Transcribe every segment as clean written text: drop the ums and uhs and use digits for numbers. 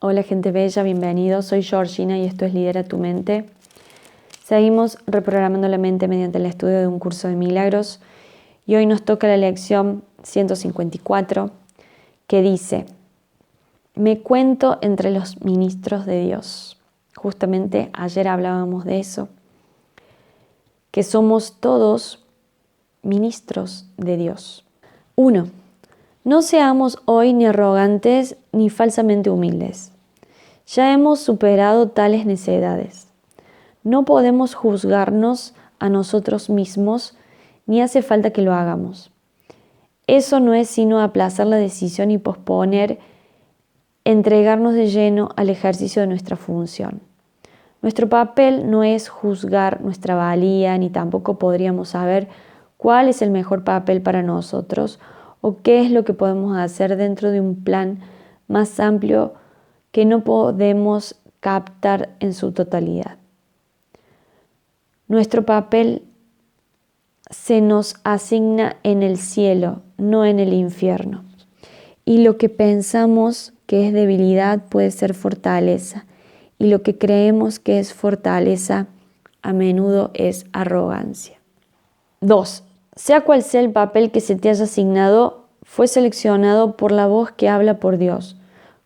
Hola gente bella, bienvenidos. Soy Georgina y esto es Lidera tu Mente. Seguimos reprogramando la mente mediante el estudio de un curso de milagros y hoy nos toca la lección 154 que dice: me cuento entre los ministros de Dios. Justamente ayer hablábamos de eso, que somos todos ministros de Dios. 1. No seamos hoy ni arrogantes ni falsamente humildes. Ya hemos superado tales necedades. No podemos juzgarnos a nosotros mismos, ni hace falta que lo hagamos. Eso no es sino aplazar la decisión y posponer entregarnos de lleno al ejercicio de nuestra función. Nuestro papel no es juzgar nuestra valía, ni tampoco podríamos saber cuál es el mejor papel para nosotros o qué es lo que podemos hacer dentro de un plan más amplio que no podemos captar en su totalidad. Nuestro papel se nos asigna en el cielo, no en el infierno. Y lo que pensamos que es debilidad puede ser fortaleza. Y lo que creemos que es fortaleza a menudo es arrogancia. 2. Sea cual sea el papel que se te haya asignado, fue seleccionado por la voz que habla por Dios,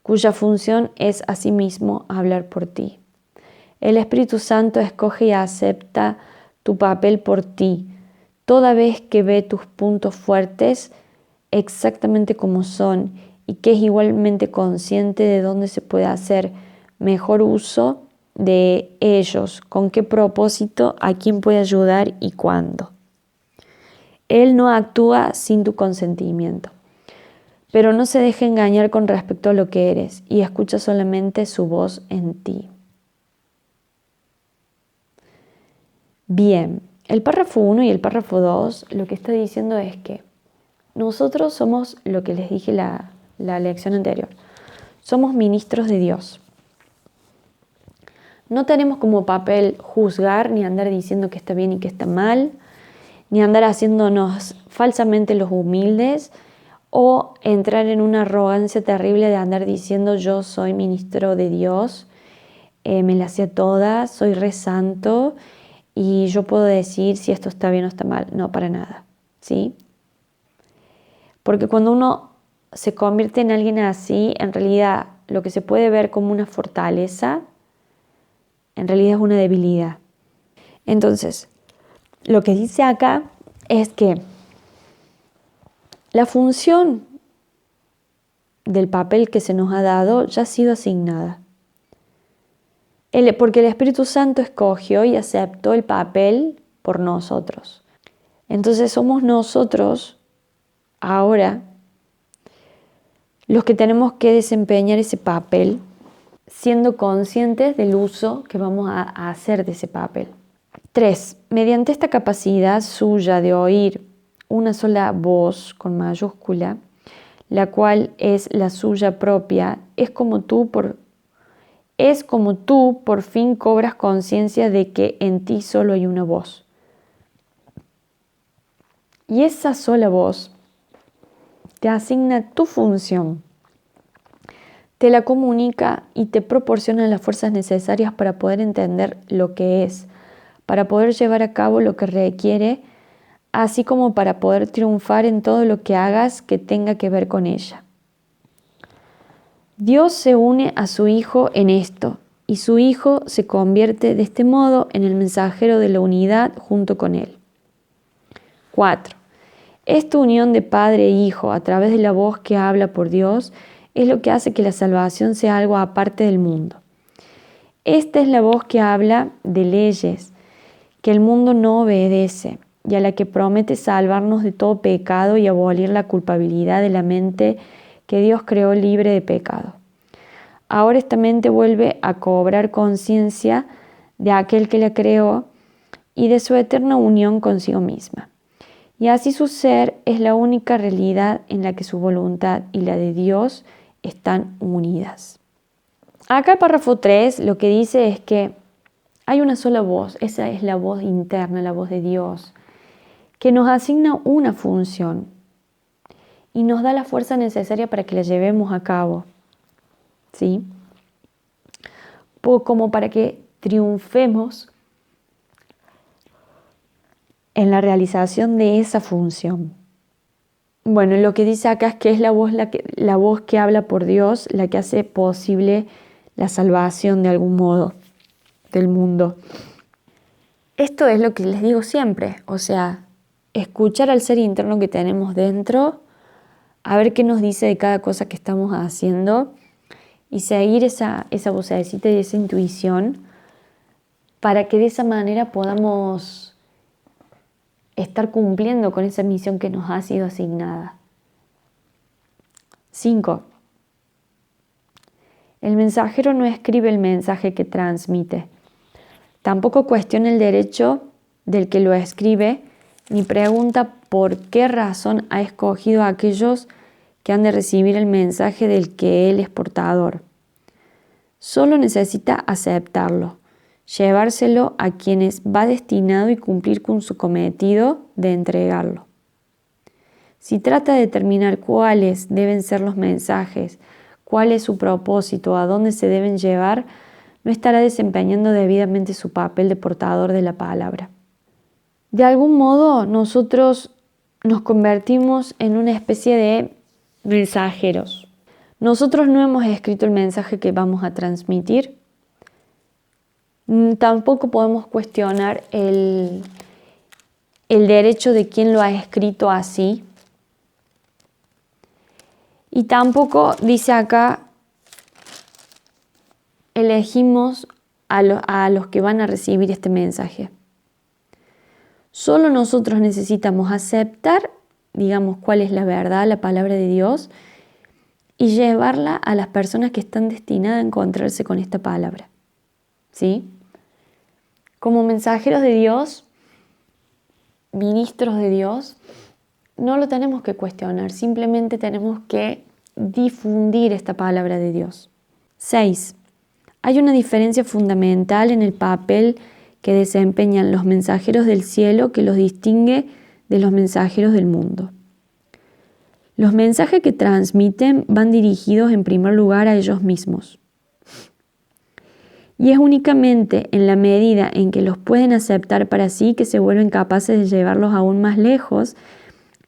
cuya función es asimismo hablar por ti. El Espíritu Santo escoge y acepta tu papel por ti, toda vez que ve tus puntos fuertes exactamente como son y que es igualmente consciente de dónde se puede hacer mejor uso de ellos, con qué propósito, a quién puede ayudar y cuándo. Él no actúa sin tu consentimiento, pero no se deja engañar con respecto a lo que eres y escucha solamente su voz en ti. Bien, el párrafo 1 y el párrafo 2 lo que está diciendo es que nosotros somos, lo que les dije la lección anterior, somos ministros de Dios. No tenemos como papel juzgar ni andar diciendo que está bien y que está mal, ni andar haciéndonos falsamente los humildes o entrar en una arrogancia terrible de andar diciendo yo soy ministro de Dios, me la sé toda, soy re santo y yo puedo decir si esto está bien o está mal. No, para nada, ¿sí? Porque cuando uno se convierte en alguien así, en realidad lo que se puede ver como una fortaleza, en realidad es una debilidad. Entonces, lo que dice acá es que la función del papel que se nos ha dado ya ha sido asignada. Porque el Espíritu Santo escogió y aceptó el papel por nosotros. Entonces somos nosotros ahora los que tenemos que desempeñar ese papel siendo conscientes del uso que vamos a hacer de ese papel. 3. Mediante esta capacidad suya de oír una sola voz con mayúscula, la cual es la suya propia, es como tú por fin cobras conciencia de que en ti solo hay una voz. Y esa sola voz te asigna tu función, te la comunica y te proporciona las fuerzas necesarias para poder entender lo que es, para poder llevar a cabo lo que requiere, así como para poder triunfar en todo lo que hagas que tenga que ver con ella. Dios se une a su Hijo en esto, y su Hijo se convierte de este modo en el mensajero de la unidad junto con Él. 4. Esta unión de Padre e Hijo a través de la voz que habla por Dios es lo que hace que la salvación sea algo aparte del mundo. Esta es la voz que habla de leyes que el mundo no obedece y a la que promete salvarnos de todo pecado y abolir la culpabilidad de la mente que Dios creó libre de pecado. Ahora esta mente vuelve a cobrar conciencia de aquel que la creó y de su eterna unión consigo misma. Y así su ser es la única realidad en la que su voluntad y la de Dios están unidas. Acá el párrafo 3 lo que dice es que hay una sola voz, esa es la voz interna, la voz de Dios, que nos asigna una función y nos da la fuerza necesaria para que la llevemos a cabo, ¿sí? como para que triunfemos en la realización de esa función. Bueno, lo que dice acá es que es la voz que habla por Dios, la que hace posible la salvación de algún modo del mundo. Esto es lo que les digo siempre, o sea, escuchar al ser interno que tenemos dentro, a ver qué nos dice de cada cosa que estamos haciendo y seguir esa vocecita y esa intuición para que de esa manera podamos estar cumpliendo con esa misión que nos ha sido asignada. 5. El mensajero no escribe el mensaje que transmite. Tampoco cuestiona el derecho del que lo escribe, ni pregunta por qué razón ha escogido a aquellos que han de recibir el mensaje del que él es portador. Solo necesita aceptarlo, llevárselo a quienes va destinado y cumplir con su cometido de entregarlo. Si trata de determinar cuáles deben ser los mensajes, cuál es su propósito, a dónde se deben llevar, no estará desempeñando debidamente su papel de portador de la palabra. De algún modo, nosotros nos convertimos en una especie de mensajeros. Nosotros no hemos escrito el mensaje que vamos a transmitir. Tampoco podemos cuestionar el derecho de quien lo ha escrito así. Y tampoco, dice acá, elegimos a los que van a recibir este mensaje. Solo nosotros necesitamos aceptar, digamos, cuál es la verdad, la palabra de Dios, y llevarla a las personas que están destinadas a encontrarse con esta palabra. ¿Sí? Como mensajeros de Dios, ministros de Dios, no lo tenemos que cuestionar, simplemente tenemos que difundir esta palabra de Dios. 6. Hay una diferencia fundamental en el papel que desempeñan los mensajeros del cielo que los distingue de los mensajeros del mundo. Los mensajes que transmiten van dirigidos en primer lugar a ellos mismos. Y es únicamente en la medida en que los pueden aceptar para sí que se vuelven capaces de llevarlos aún más lejos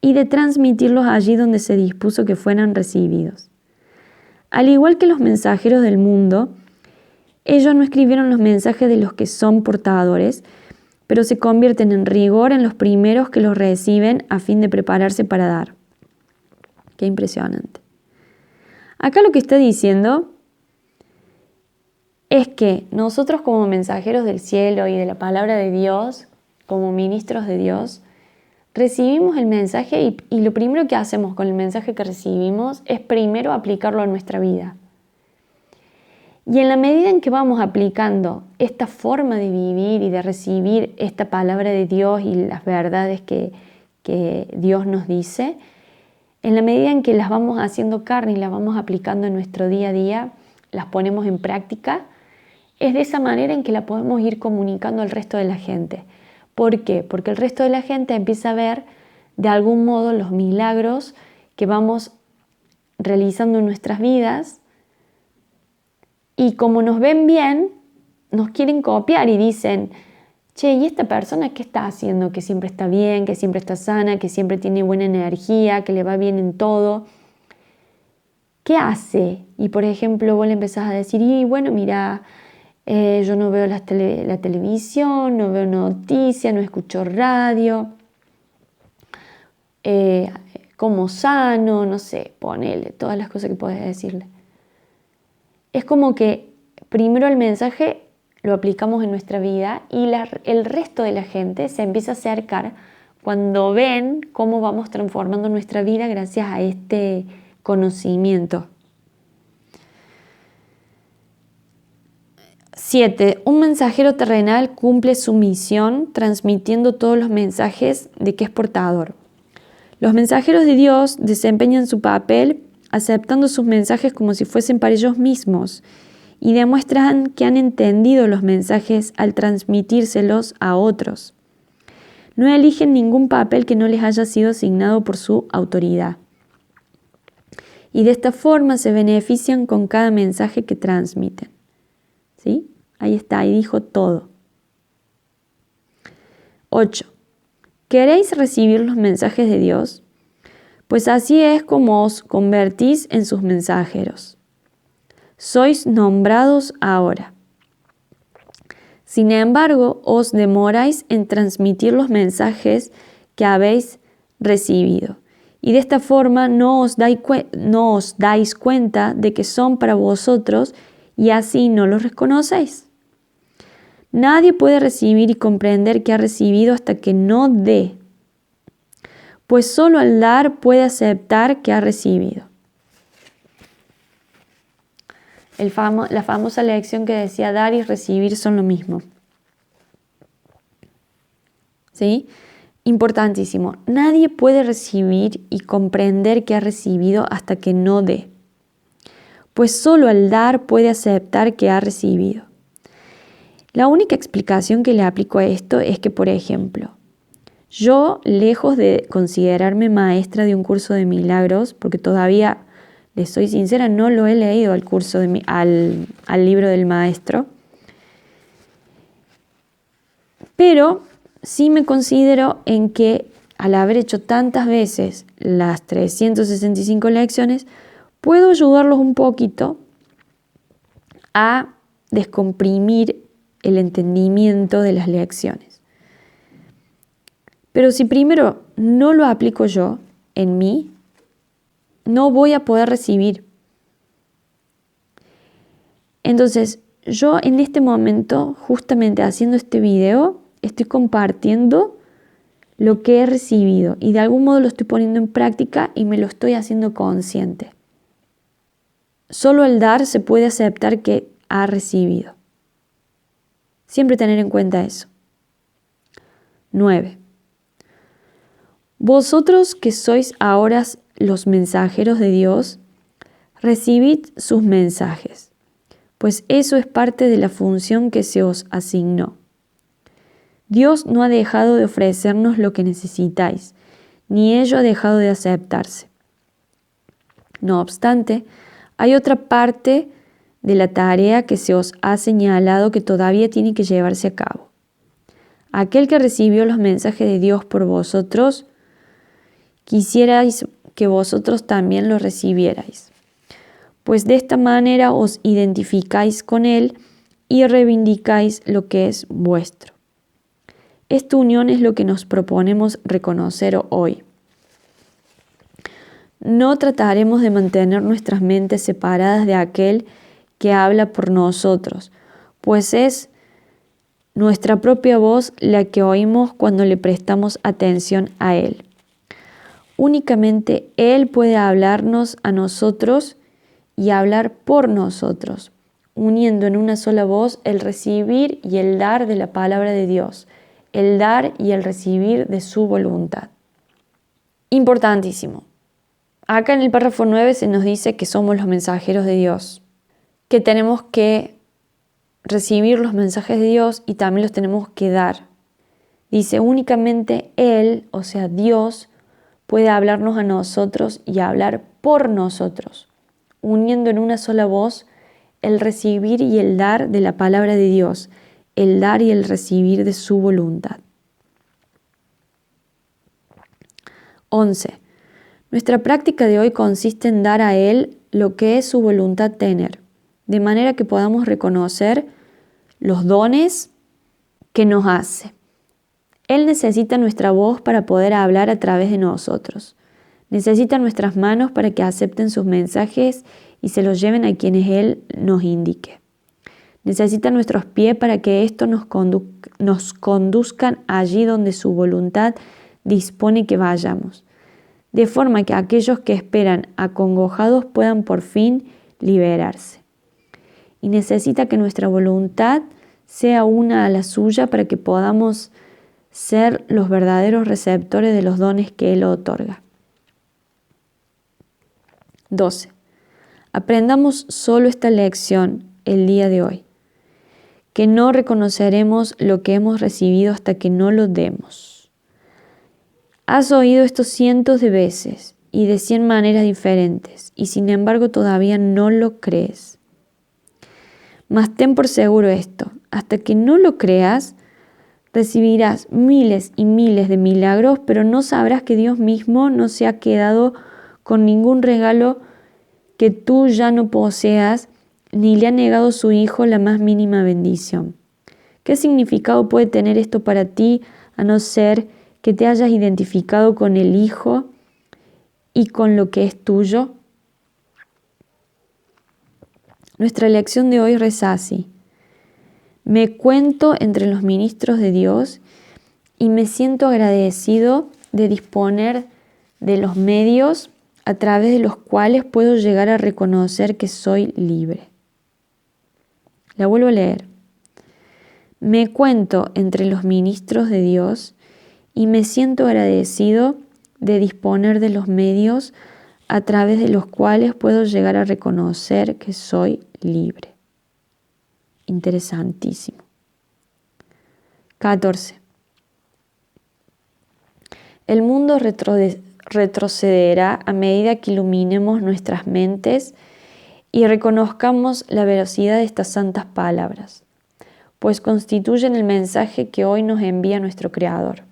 y de transmitirlos allí donde se dispuso que fueran recibidos. Al igual que los mensajeros del mundo, ellos no escribieron los mensajes de los que son portadores, pero se convierten en rigor en los primeros que los reciben a fin de prepararse para dar. Qué impresionante. Acá lo que está diciendo es que nosotros como mensajeros del cielo y de la palabra de Dios, como ministros de Dios, recibimos el mensaje y lo primero que hacemos con el mensaje que recibimos es primero aplicarlo a nuestra vida. Y en la medida en que vamos aplicando esta forma de vivir y de recibir esta palabra de Dios y las verdades que Dios nos dice, en la medida en que las vamos haciendo carne y las vamos aplicando en nuestro día a día, las ponemos en práctica, es de esa manera en que la podemos ir comunicando al resto de la gente. ¿Por qué? Porque el resto de la gente empieza a ver de algún modo los milagros que vamos realizando en nuestras vidas y como nos ven bien, nos quieren copiar y dicen, che, ¿y esta persona qué está haciendo? Que siempre está bien, que siempre está sana, que siempre tiene buena energía, que le va bien en todo. ¿Qué hace? Y por ejemplo, vos le empezás a decir, y bueno, mira, yo no veo la televisión, no veo noticias, no escucho radio, como sano, no sé, ponele todas las cosas que podés decirle. Es como que primero el mensaje lo aplicamos en nuestra vida y el resto de la gente se empieza a acercar cuando ven cómo vamos transformando nuestra vida gracias a este conocimiento. 7. Un mensajero terrenal cumple su misión transmitiendo todos los mensajes de que es portador. Los mensajeros de Dios desempeñan su papel aceptando sus mensajes como si fuesen para ellos mismos y demuestran que han entendido los mensajes al transmitírselos a otros. No eligen ningún papel que no les haya sido asignado por su autoridad. Y de esta forma se benefician con cada mensaje que transmiten. ¿Sí? Ahí está, ahí dijo todo. 8. ¿Queréis recibir los mensajes de Dios? Pues así es como os convertís en sus mensajeros. Sois nombrados ahora. Sin embargo, os demoráis en transmitir los mensajes que habéis recibido. Y de esta forma no os dais cuenta de que son para vosotros y así no los reconocéis. Nadie puede recibir y comprender que ha recibido hasta que no dé, pues solo al dar puede aceptar que ha recibido. La famosa lección que decía dar y recibir son lo mismo. ¿Sí? Importantísimo. Nadie puede recibir y comprender que ha recibido hasta que no dé, pues solo al dar puede aceptar que ha recibido. La única explicación que le aplico a esto es que, por ejemplo, yo, lejos de considerarme maestra de un curso de milagros, porque todavía, les soy sincera, no lo he leído al libro del maestro, pero sí me considero en que al haber hecho tantas veces las 365 lecciones, puedo ayudarlos un poquito a descomprimir el entendimiento de las lecciones. Pero si primero no lo aplico yo en mí, no voy a poder recibir. Entonces, yo en este momento, justamente haciendo este video, estoy compartiendo lo que he recibido y de algún modo lo estoy poniendo en práctica y me lo estoy haciendo consciente. Solo al dar se puede aceptar que ha recibido. Siempre tener en cuenta eso. 9. Vosotros que sois ahora los mensajeros de Dios, recibid sus mensajes, pues eso es parte de la función que se os asignó. Dios no ha dejado de ofrecernos lo que necesitáis, ni ello ha dejado de aceptarse. No obstante, hay otra parte de la tarea que se os ha señalado que todavía tiene que llevarse a cabo. Aquel que recibió los mensajes de Dios por vosotros, quisierais que vosotros también los recibierais, pues de esta manera os identificáis con Él y reivindicáis lo que es vuestro. Esta unión es lo que nos proponemos reconocer hoy. No trataremos de mantener nuestras mentes separadas de aquel que habla por nosotros, pues es nuestra propia voz la que oímos cuando le prestamos atención a Él. Únicamente Él puede hablarnos a nosotros y hablar por nosotros, uniendo en una sola voz el recibir y el dar de la palabra de Dios, el dar y el recibir de su voluntad. Importantísimo. Acá en el párrafo 9 se nos dice que somos los mensajeros de Dios, que tenemos que recibir los mensajes de Dios y también los tenemos que dar. Dice, únicamente Él, o sea Dios, puede hablarnos a nosotros y hablar por nosotros, uniendo en una sola voz el recibir y el dar de la palabra de Dios, el dar y el recibir de su voluntad. 11. Nuestra práctica de hoy consiste en dar a Él lo que es su voluntad tener, de manera que podamos reconocer los dones que nos hace. Él necesita nuestra voz para poder hablar a través de nosotros. Necesita nuestras manos para que acepten sus mensajes y se los lleven a quienes Él nos indique. Necesita nuestros pies para que estos nos conduzcan allí donde su voluntad dispone que vayamos, de forma que aquellos que esperan acongojados puedan por fin liberarse. Y necesita que nuestra voluntad sea una a la suya para que podamos ser los verdaderos receptores de los dones que Él otorga. 12. Aprendamos solo esta lección el día de hoy, que no reconoceremos lo que hemos recibido hasta que no lo demos. Has oído esto cientos de veces y de 100 maneras diferentes, y sin embargo todavía no lo crees. Mas ten por seguro esto, hasta que no lo creas, recibirás miles y miles de milagros, pero no sabrás que Dios mismo no se ha quedado con ningún regalo que tú ya no poseas, ni le ha negado su Hijo la más mínima bendición. ¿Qué significado puede tener esto para ti, a no ser que te hayas identificado con el Hijo y con lo que es tuyo? Nuestra lección de hoy reza así: me cuento entre los ministros de Dios y me siento agradecido de disponer de los medios a través de los cuales puedo llegar a reconocer que soy libre. La vuelvo a leer. Me cuento entre los ministros de Dios y me siento agradecido de disponer de los medios a través de los cuales puedo llegar a reconocer que soy libre. Interesantísimo. 14. El mundo retrocederá a medida que iluminemos nuestras mentes y reconozcamos la veracidad de estas santas palabras, pues constituyen el mensaje que hoy nos envía nuestro Creador.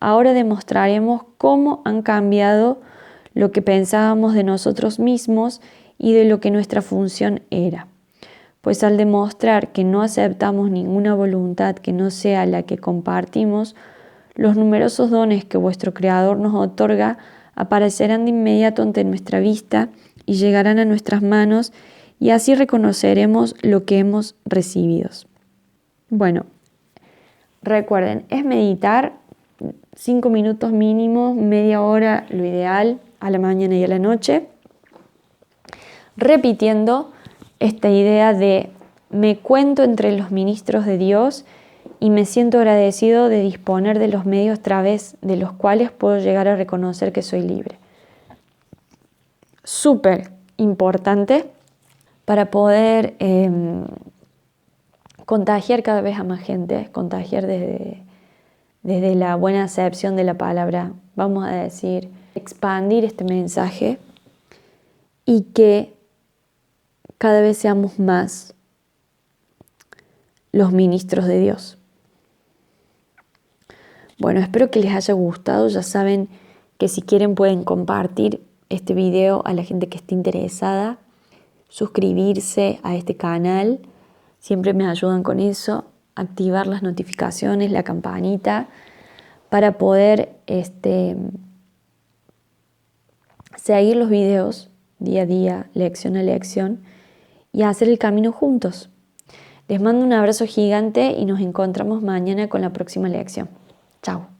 Ahora demostraremos cómo han cambiado lo que pensábamos de nosotros mismos y de lo que nuestra función era. Pues al demostrar que no aceptamos ninguna voluntad que no sea la que compartimos, los numerosos dones que vuestro Creador nos otorga aparecerán de inmediato ante nuestra vista y llegarán a nuestras manos, y así reconoceremos lo que hemos recibido. Bueno, recuerden, es meditar 5 minutos mínimo, media hora lo ideal, a la mañana y a la noche, repitiendo esta idea de me cuento entre los ministros de Dios y me siento agradecido de disponer de los medios a través de los cuales puedo llegar a reconocer que soy libre. Súper importante para poder contagiar cada vez a más gente, contagiar desde la buena acepción de la palabra, vamos a decir, expandir este mensaje y que cada vez seamos más los ministros de Dios. Bueno, espero que les haya gustado. Ya saben que si quieren pueden compartir este video a la gente que esté interesada, suscribirse a este canal, siempre me ayudan con eso, activar las notificaciones, la campanita, para poder seguir los videos día a día, lección a lección, y hacer el camino juntos. Les mando un abrazo gigante y nos encontramos mañana con la próxima lección. Chao.